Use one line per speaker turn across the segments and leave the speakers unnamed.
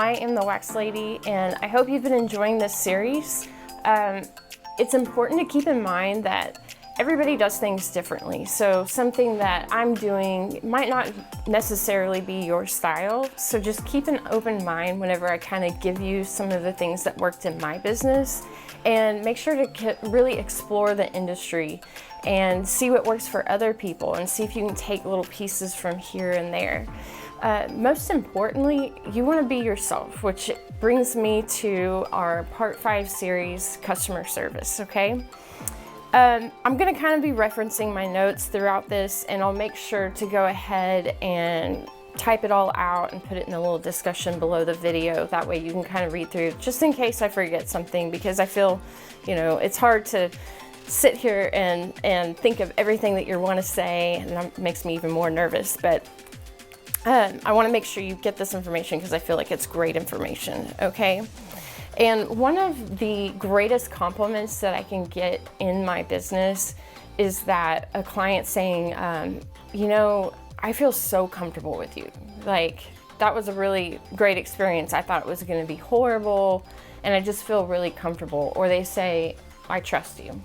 I am the Wax Lady, and I hope you've been enjoying this series. It's important to keep in mind that everybody does things differently. So something that I'm doing might not necessarily be your style. So just keep an open mind whenever I kind of give you some of the things that worked in my business, and make sure to really explore the industry and see what works for other people and see if you can take little pieces from here and there. Most importantly, you want to be yourself, which brings me to our part 5 series, customer service, okay? I'm going to kind of be referencing my notes throughout this, and I'll make sure to go ahead and type it all out and put it in a little discussion below the video. That way you can kind of read through, just in case I forget something, because I feel, it's hard to sit here and think of everything that you want to say, and that makes me even more nervous. But I want to make sure you get this information because I feel like it's great information, okay? And one of the greatest compliments that I can get in my business is that a client saying, I feel so comfortable with you. Like, that was a really great experience. I thought it was going to be horrible, and I just feel really comfortable. Or they say, I trust you.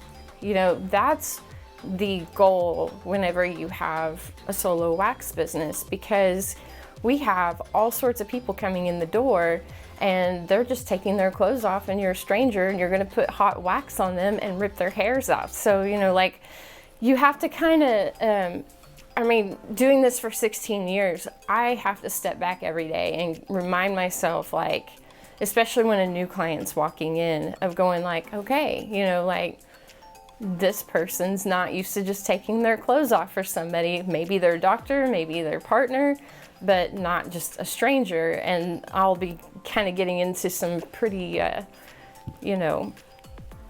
That's the goal whenever you have a solo wax business, because we have all sorts of people coming in the door and they're just taking their clothes off, and you're a stranger and you're going to put hot wax on them and rip their hairs out. So, you have to kind of, doing this for 16 years, I have to step back every day and remind myself, especially when a new client's walking in, of going okay, this person's not used to just taking their clothes off for somebody, maybe their doctor, maybe their partner, but not just a stranger. And I'll be kind of getting into some pretty,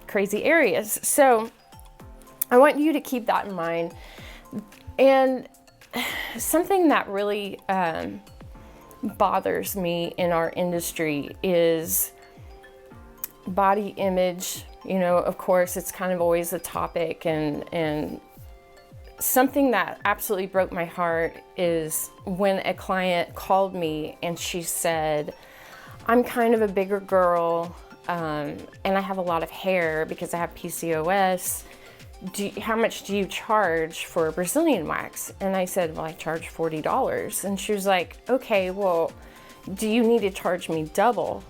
crazy areas. So I want you to keep that in mind. And something that really bothers me in our industry is body image. Of course, it's kind of always a topic, and something that absolutely broke my heart is when a client called me and she said, I'm kind of a bigger girl, and I have a lot of hair because I have PCOS. How much do you charge for a Brazilian wax? And I said, well, I charge $40. And she was like, okay, well, do you need to charge me double?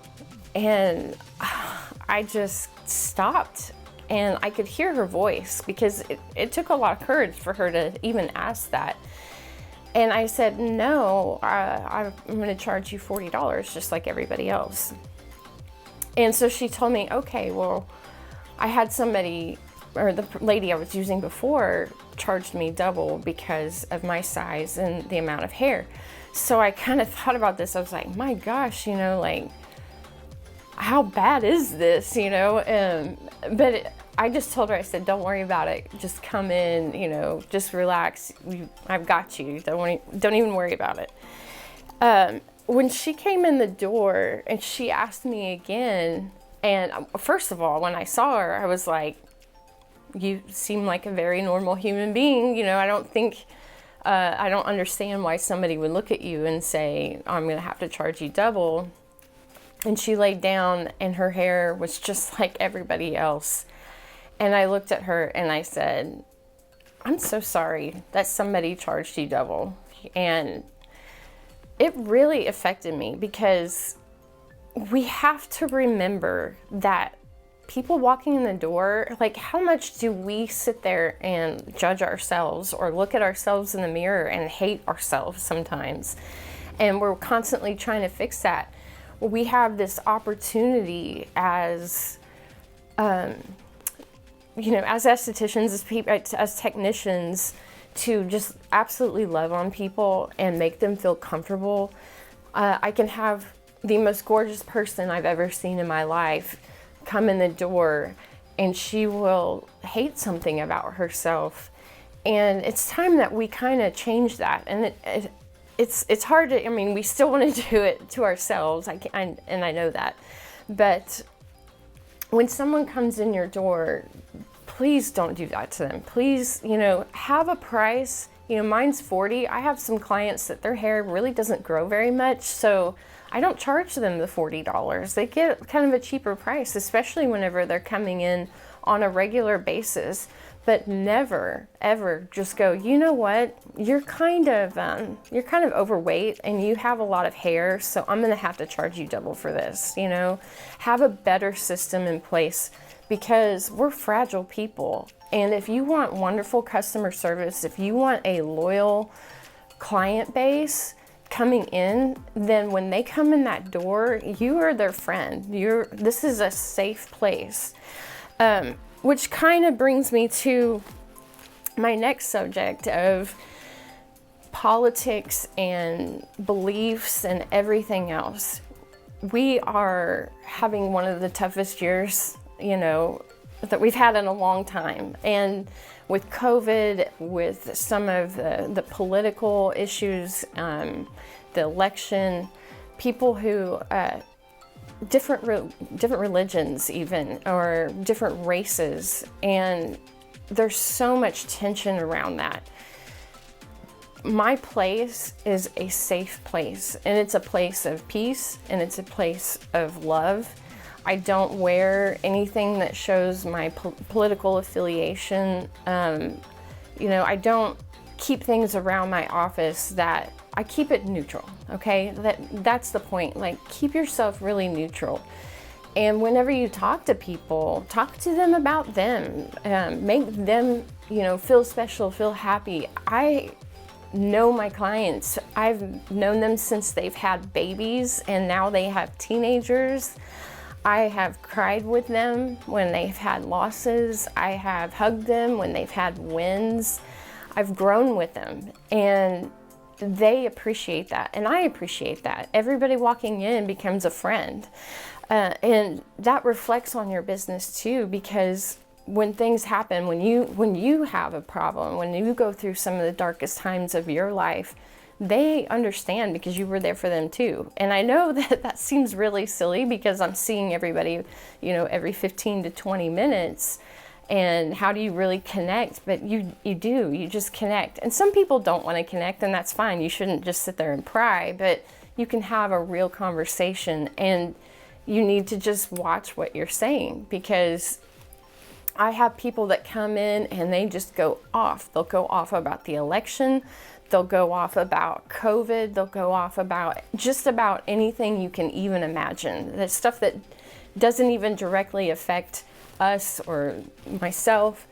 And I just stopped, and I could hear her voice, because it took a lot of courage for her to even ask that. And I said, no, I'm going to charge you $40 just like everybody else. And so she told me, okay, well, I had somebody, or the lady I was using before, charged me double because of my size and the amount of hair. So I kind of thought about this. I was like, my gosh, how bad is this, but I just told her, I said, don't worry about it. Just come in, just relax. I've got you. Don't even worry about it. When she came in the door and she asked me again, and first of all, when I saw her, I was like, you seem like a very normal human being. I don't think, I don't understand why somebody would look at you and say, I'm going to have to charge you double. And she laid down, and her hair was just like everybody else. And I looked at her and I said, I'm so sorry that somebody charged you double. And it really affected me, because we have to remember that people walking in the door, how much do we sit there and judge ourselves or look at ourselves in the mirror and hate ourselves sometimes? And we're constantly trying to fix that. We have this opportunity as, as estheticians, as technicians, to just absolutely love on people and make them feel comfortable. I can have the most gorgeous person I've ever seen in my life come in the door, and she will hate something about herself. And it's time that we kind of change that. And it's hard to, we still want to do it to ourselves, and I know that. But when someone comes in your door, please don't do that to them. Please, have a price. Mine's $40. I have some clients that their hair really doesn't grow very much, so I don't charge them the $40. They get kind of a cheaper price, especially whenever they're coming in on a regular basis. But never, ever just go, you know what, you're kind of overweight and you have a lot of hair, so I'm gonna have to charge you double for this, you know? Have a better system in place, because we're fragile people. And if you want wonderful customer service, if you want a loyal client base coming in, then when they come in that door, you are their friend. This is a safe place. Which kind of brings me to my next subject of politics and beliefs and everything else. We are having one of the toughest years, you know, that we've had in a long time. And with COVID, with some of the political issues, the election, people who, different religions even, or different races, and there's so much tension around that. My place is a safe place, and it's a place of peace, and it's a place of love. I don't wear anything that shows my political affiliation. You know, I don't keep things around my office that I keep it neutral, okay? That's the point. Like, keep yourself really neutral. And whenever you talk to people, talk to them about them. Make them, you know, feel special, feel happy. I know my clients. I've known them since they've had babies, and now they have teenagers. I have cried with them when they've had losses. I have hugged them when they've had wins. I've grown with them, and they appreciate that, and I appreciate that. Everybody walking in becomes a friend, and that reflects on your business too, because when things happen, when you have a problem, when you go through some of the darkest times of your life, they understand because you were there for them too. And I know that seems really silly, because I'm seeing everybody, you know, every 15 to 20 minutes. And how do you really connect? But you just connect. And some people don't want to connect, and that's fine. You shouldn't just sit there and pry, but you can have a real conversation, and you need to just watch what you're saying, because I have people that come in and they just go off. They'll go off about the election. They'll go off about COVID. They'll go off about just about anything you can even imagine. The stuff that doesn't even directly affect us or myself.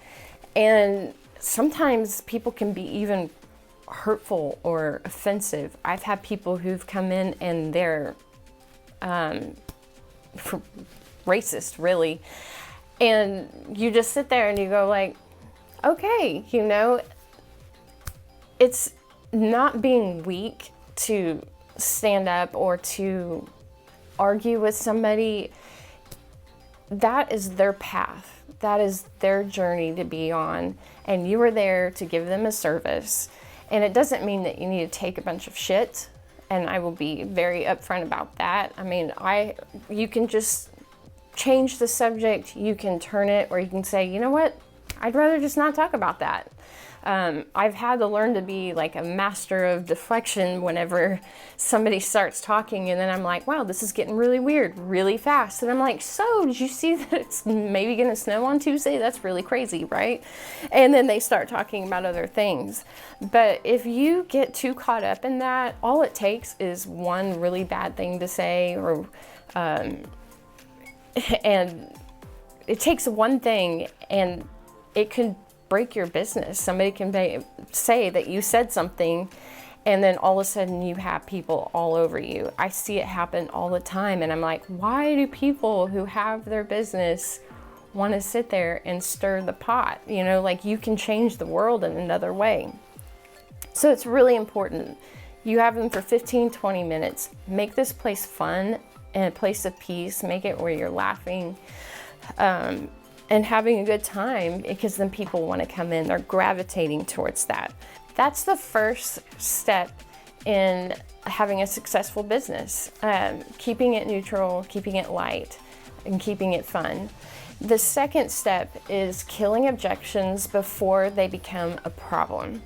And sometimes people can be even hurtful or offensive. I've had people who've come in and they're racist, really. And you just sit there and you go like, okay, you know, it's not being weak to stand up or to argue with somebody. That is their path. That is their journey to be on. And you are there to give them a service. And it doesn't mean that you need to take a bunch of shit. And I will be very upfront about that. I mean, you can just change the subject. You can turn it, or you can say, you know what? I'd rather just not talk about that. I've had to learn to be like a master of deflection whenever somebody starts talking, and then I'm like, wow, this is getting really weird really fast. And I'm like, so did you see that it's maybe going to snow on Tuesday? That's really crazy, right? And then they start talking about other things. But if you get too caught up in that, all it takes is one really bad thing to say, or and it takes one thing, and it can break your business. Somebody can say that you said something, and then all of a sudden you have people all over you. I see it happen all the time, and I'm like, why do people who have their business want to sit there and stir the pot? You know, like, you can change the world in another way. So it's really important. You have them for 15, 20 minutes. Make this place fun and a place of peace. Make it where you're laughing and having a good time, because then people want to come in. They're gravitating towards that. That's the first step in having a successful business. Keeping it neutral, keeping it light, and keeping it fun. The second step is killing objections before they become a problem,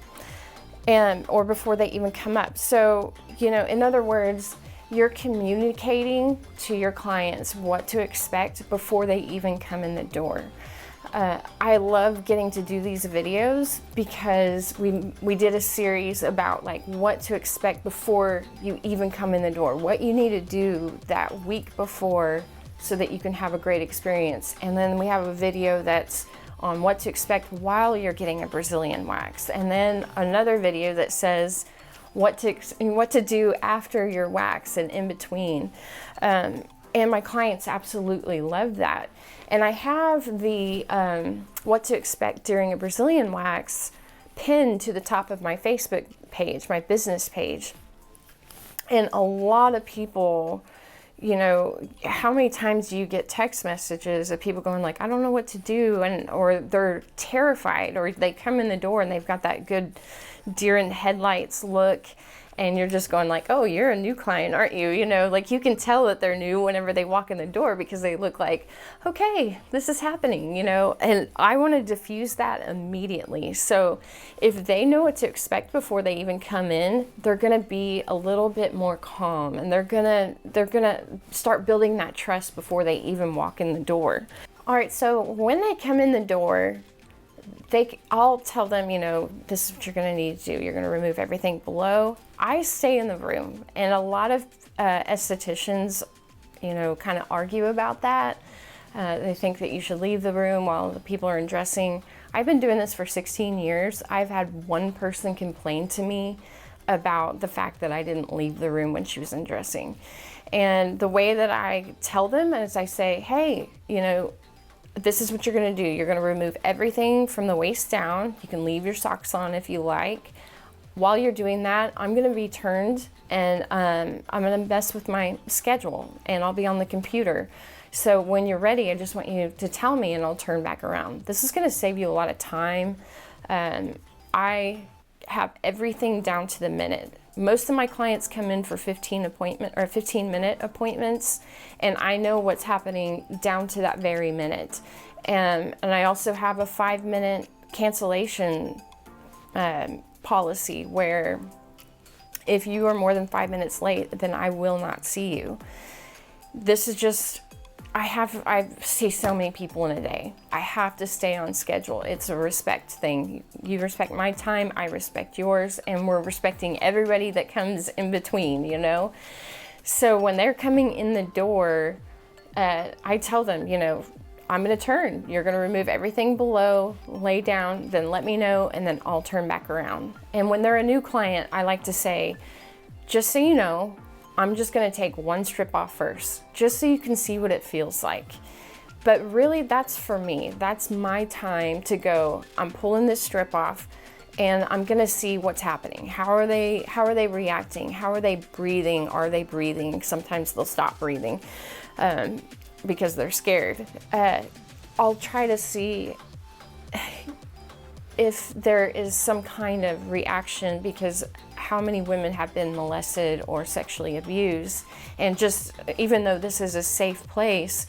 or before they even come up. So, you know, in other words, you're communicating to your clients what to expect before they even come in the door. I love getting to do these videos because we did a series about like what to expect before you even come in the door, what you need to do that week before so that you can have a great experience. And then we have a video that's on what to expect while you're getting a Brazilian wax. And then another video that says what to do after your wax and in between. And my clients absolutely love that. And I have the what to expect during a Brazilian wax pinned to the top of my Facebook page, my business page. And a lot of people, you know, how many times do you get text messages of people going like, I don't know what to do, and or they're terrified, or they come in the door and they've got that good deer in headlights look, and you're just going like, oh, you're a new client, aren't you? You know, like you can tell that they're new whenever they walk in the door because they look like, okay, this is happening, you know, and I want to diffuse that immediately. So if they know what to expect before they even come in, they're going to be a little bit more calm, and they're going to start building that trust before they even walk in the door. All right, so when they come in the door, I'll tell them, you know, this is what you're going to need to do. You're going to remove everything below. I stay in the room, and a lot of estheticians, you know, kind of argue about that. They think that you should leave the room while the people are undressing. I've been doing this for 16 years. I've had one person complain to me about the fact that I didn't leave the room when she was undressing. And the way that I tell them is I say, hey, you know, this is what you're going to do. You're going to remove everything from the waist down. You can leave your socks on if you like. While you're doing that, I'm going to be turned, and I'm going to mess with my schedule, and I'll be on the computer. So when you're ready, I just want you to tell me, and I'll turn back around. This is going to save you a lot of time. I have everything down to the minute. Most of my clients come in for 15-minute appointments, and I know what's happening down to that very minute. And I also have a 5-minute cancellation policy where if you are more than 5 minutes late, then I will not see you. This is just, I see so many people in a day. I have to stay on schedule. It's a respect thing. You respect my time, I respect yours, and we're respecting everybody that comes in between, you know? So when they're coming in the door, I tell them, you know, I'm going to turn. You're going to remove everything below, lay down, then let me know, and then I'll turn back around. And when they're a new client, I like to say, just so you know, I'm just going to take one strip off first, just so you can see what it feels like. But really, that's for me. That's my time to go, I'm pulling this strip off, and I'm going to see what's happening. How are they reacting? How are they breathing? Are they breathing? Sometimes they'll stop breathing because they're scared. I'll try to see if there is some kind of reaction, because how many women have been molested or sexually abused, and just even though this is a safe place,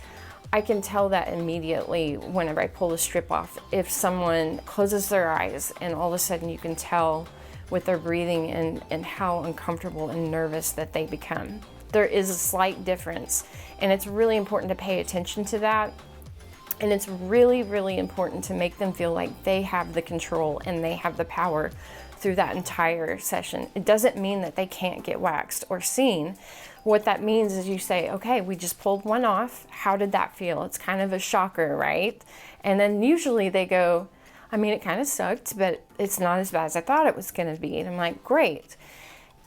I can tell that immediately whenever I pull the strip off. If someone closes their eyes and all of a sudden you can tell with their breathing and how uncomfortable and nervous that they become. There is a slight difference, and it's really important to pay attention to that. And it's really, really important to make them feel like they have the control and they have the power through that entire session. It doesn't mean that they can't get waxed or seen. What that means is you say, okay, we just pulled one off. How did that feel? It's kind of a shocker, right? And then usually they go, I mean, it kind of sucked, but it's not as bad as I thought it was going to be. And I'm like, great.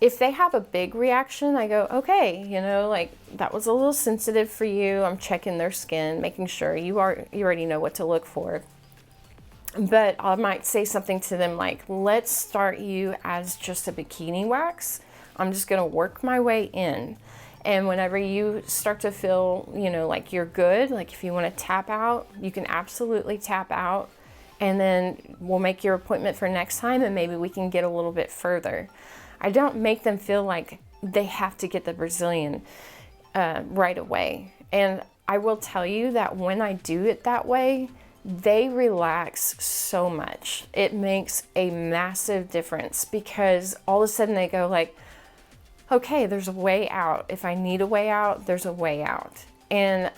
If they have a big reaction, I go, okay, you know, like that was a little sensitive for you. I'm checking their skin, making sure you already know what to look for. But I might say something to them like, let's start you as just a bikini wax. I'm just going to work my way in. And whenever you start to feel, you know, like you're good, like if you want to tap out, you can absolutely tap out. And then we'll make your appointment for next time, and maybe we can get a little bit further. I don't make them feel like they have to get the Brazilian right away. And I will tell you that when I do it that way, they relax so much. It makes a massive difference, because all of a sudden they go like, okay, there's a way out. If I need a way out, there's a way out. And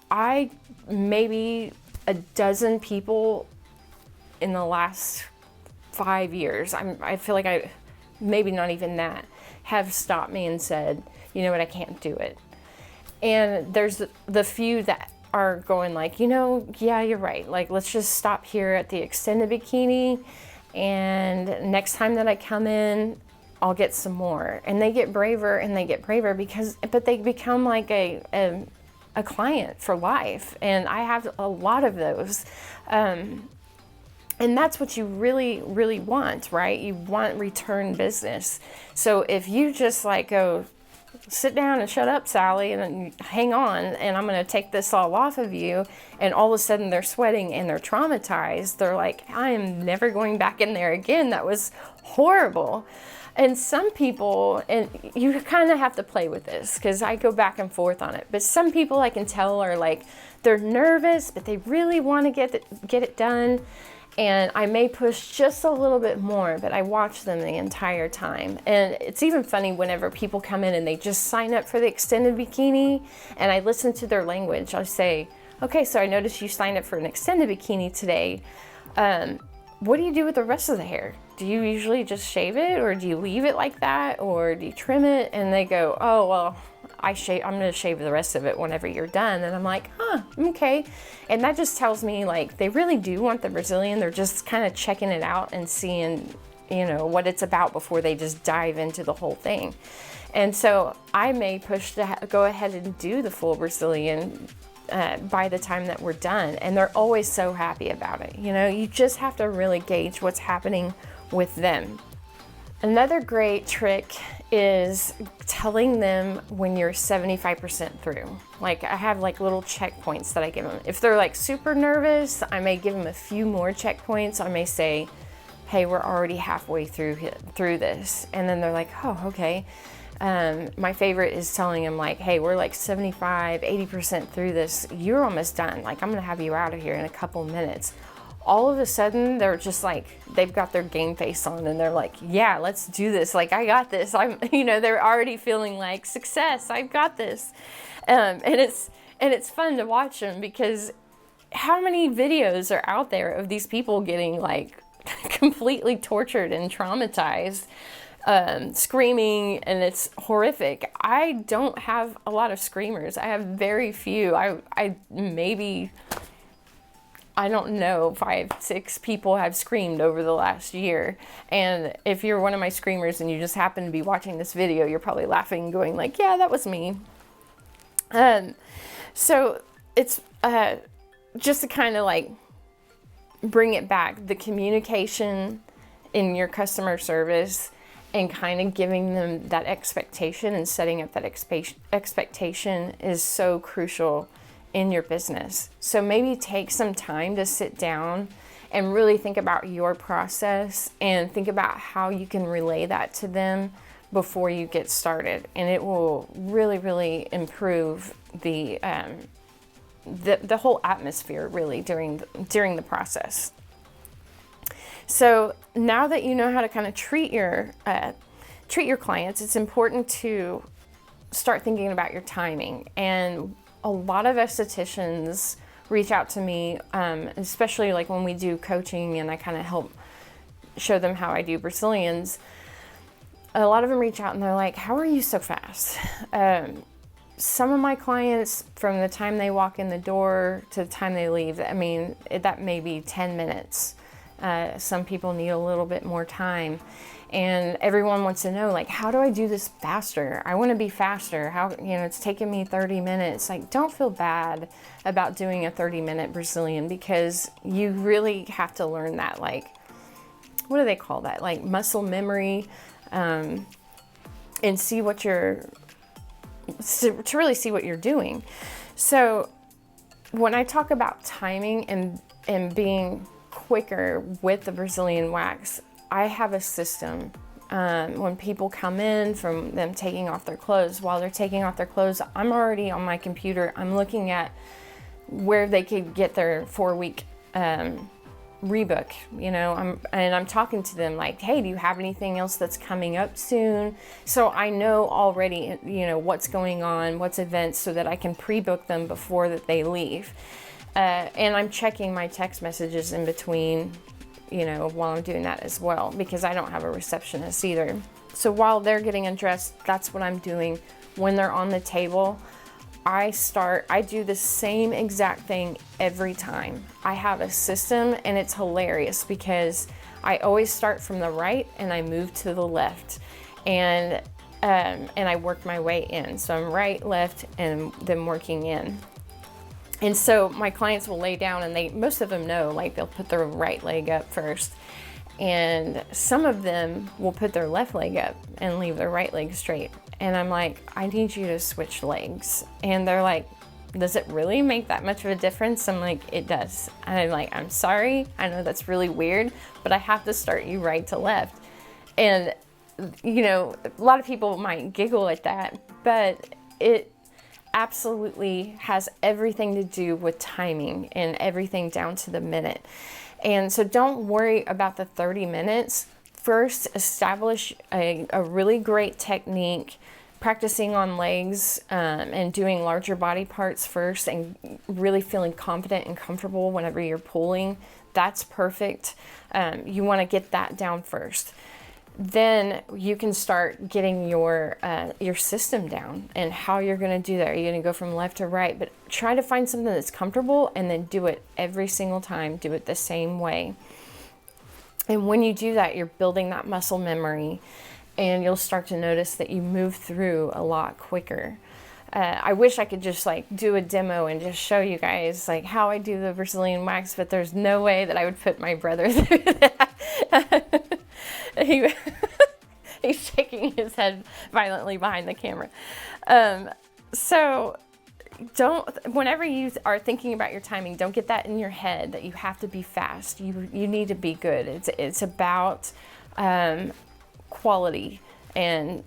I maybe a dozen people in the last 5 years, I feel like maybe not even that, have stopped me and said, you know what, I can't do it. And there's the few that are going like, yeah, you're right. Like, let's just stop here at the extended bikini. And next time that I come in, I'll get some more. And they get braver and they get braver but they become like a client for life. And I have a lot of those. And that's what you really, really want, right? You want return business. So if you just like go, sit down and shut up, Sally, and hang on, and I'm going to take this all off of you, and all of a sudden they're sweating and they're traumatized. They're like, I am never going back in there again. That was horrible. And some people, and you kind of have to play with this because I go back and forth on it, but some people I can tell are like, they're nervous, but they really want to get it done. And I may push just a little bit more, but I watch them the entire time. And it's even funny whenever people come in and they just sign up for the extended bikini and I listen to their language. I say, okay, so I noticed you signed up for an extended bikini today. What do you do with the rest of the hair? Do you usually just shave it, or do you leave it like that, or do you trim it? And they go, oh, well, I'm going to shave the rest of it whenever you're done. And I'm like, okay. And that just tells me like they really do want the Brazilian. They're just kind of checking it out and seeing, what it's about before they just dive into the whole thing. And so I may push to go ahead and do the full Brazilian by the time that we're done. And they're always so happy about it. You just have to really gauge what's happening with them. Another great trick is telling them when you're 75% through. Like, I have like little checkpoints that I give them. If they're like super nervous, I may give them a few more checkpoints. I may say, hey, we're already halfway through this. And then they're like, oh, okay. My favorite is telling them like, hey, we're like 75, 80% through this. You're almost done. Like, I'm gonna have you out of here in a couple minutes. All of a sudden, they're just like, they've got their game face on and they're like, yeah, let's do this. Like, I got this. They're already feeling like success. I've got this. And it's fun to watch them because how many videos are out there of these people getting like completely tortured and traumatized, screaming, and it's horrific. I don't have a lot of screamers. I have very few. I don't know, 5, 6 people have screamed over the last year. And if you're one of my screamers and you just happen to be watching this video, you're probably laughing and going like, yeah, that was me. So it's just to kind of like bring it back, the communication in your customer service and kind of giving them that expectation and setting up that expectation is so crucial in your business. So maybe take some time to sit down and really think about your process and think about how you can relay that to them before you get started. And it will really, really improve the whole atmosphere really during the process. So now that you know how to kind of treat your clients, it's important to start thinking about your timing. And a lot of estheticians reach out to me, especially like when we do coaching and I kind of help show them how I do Brazilians. A lot of them reach out and they're like, how are you so fast? Some of my clients, from the time they walk in the door to the time they leave, that may be 10 minutes. Some people need a little bit more time. And everyone wants to know, like, how do I do this faster? I want to be faster. It's taking me 30 minutes. Like, don't feel bad about doing a 30-minute Brazilian because you really have to learn that, like, what do they call that? Like muscle memory, and see what to really see what you're doing. So when I talk about timing and being quicker with the Brazilian wax, I have a system. When people come in from them taking off their clothes, while they're taking off their clothes, I'm already on my computer. I'm looking at where they could get their 4-week rebook, I'm talking to them like, hey, do you have anything else that's coming up soon? So I know already, what's going on, what's events, so that I can pre-book them before that they leave. And I'm checking my text messages in between, while I'm doing that as well, because I don't have a receptionist either. So while they're getting undressed, that's what I'm doing. When they're on the table, I do the same exact thing every time. I have a system, and it's hilarious because I always start from the right and I move to the left, and I work my way in. So I'm right, left, and then working in. And so my clients will lay down, and most of them know, like, they'll put their right leg up first. And some of them will put their left leg up and leave their right leg straight. And I'm like, I need you to switch legs. And they're like, does it really make that much of a difference? I'm like, it does. And I'm like, I'm sorry. I know that's really weird, but I have to start you right to left. And, a lot of people might giggle at that, but it absolutely has everything to do with timing and everything down to the minute. And so don't worry about the 30 minutes. First, establish a really great technique, practicing on legs and doing larger body parts first, and really feeling confident and comfortable whenever you're pulling. That's perfect. You want to get that down first. Then you can start getting your system down and how you're going to do that. Are you going to go from left to right? But try to find something that's comfortable, and then do it every single time. Do it the same way. And when you do that, you're building that muscle memory, and you'll start to notice that you move through a lot quicker. I wish I could just do a demo and just show you guys how I do the Brazilian wax, but there's no way that I would put my brother through that. He's shaking his head violently behind the camera. So whenever you are thinking about your timing, don't get that in your head that you have to be fast. You need to be good. It's about quality, and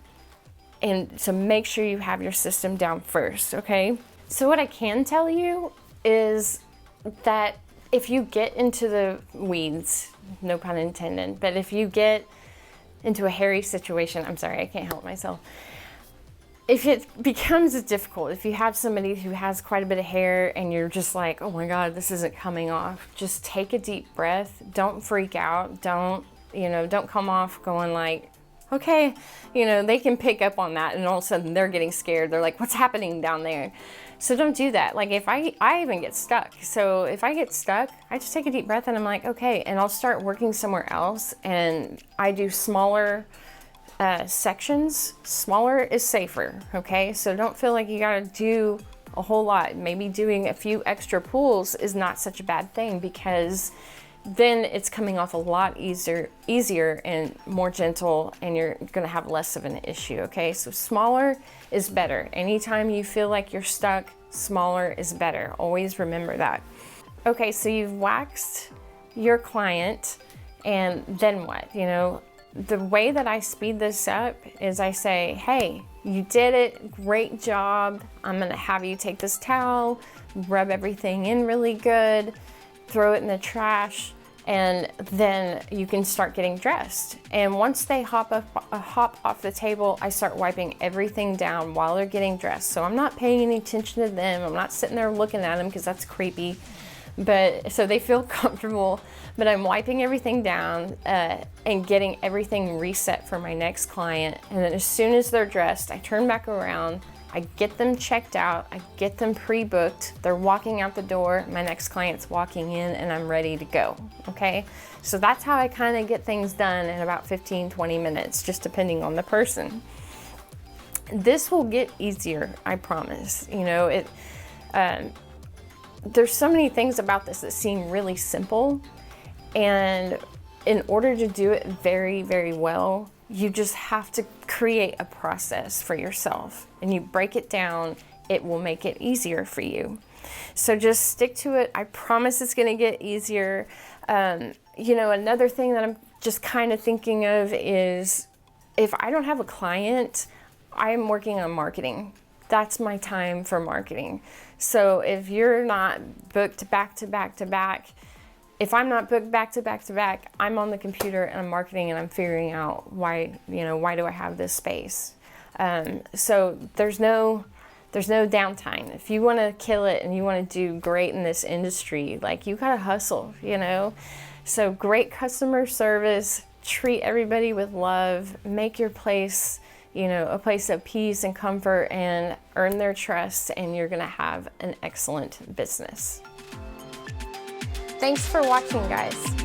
so make sure you have your system down first, okay? So what I can tell you is that if you get into the weeds, no pun intended, but if you get into a hairy situation, I'm sorry, I can't help myself. If it becomes difficult, if you have somebody who has quite a bit of hair and you're just like, oh my God, this isn't coming off, just take a deep breath. Don't freak out. Don't come off going like, okay, they can pick up on that, and all of a sudden they're getting scared. They're like, what's happening down there? So don't do that. Like, if I even get stuck. So if I get stuck, I just take a deep breath and I'm like, okay, and I'll start working somewhere else. And I do smaller sections. Smaller is safer, okay? So don't feel like you gotta do a whole lot. Maybe doing a few extra pulls is not such a bad thing, because then it's coming off a lot easier and more gentle, and you're gonna have less of an issue, okay? So smaller is better. Anytime you feel like you're stuck, smaller is better. Always remember that. Okay, so you've waxed your client, and then what? The way that I speed this up is I say, hey, you did it, great job. I'm gonna have you take this towel, rub everything in really good, throw it in the trash, and then you can start getting dressed. And once they hop off the table, I start wiping everything down while they're getting dressed. So I'm not paying any attention to them. I'm not sitting there looking at them, because that's creepy. But so they feel comfortable, but I'm wiping everything down and getting everything reset for my next client. And then as soon as they're dressed, I turn back around, I get them checked out, I get them pre-booked, they're walking out the door, my next client's walking in, and I'm ready to go, okay? So that's how I kind of get things done in about 15-20 minutes, just depending on the person. This will get easier, I promise. There's so many things about this that seem really simple, and in order to do it very, very well, you just have to create a process for yourself, and you break it down. It will make it easier for you. So just stick to it. I promise it's gonna get easier. Another thing that I'm just kind of thinking of is, if I don't have a client, I'm working on marketing. That's my time for marketing. So if you're not booked back to back to back, if I'm not booked back to back to back, I'm on the computer and I'm marketing and I'm figuring out why do I have this space. So there's no downtime. If you want to kill it and you want to do great in this industry, like, you gotta hustle, So great customer service, treat everybody with love, make your place, a place of peace and comfort, and earn their trust, and you're gonna have an excellent business. Thanks for watching, guys.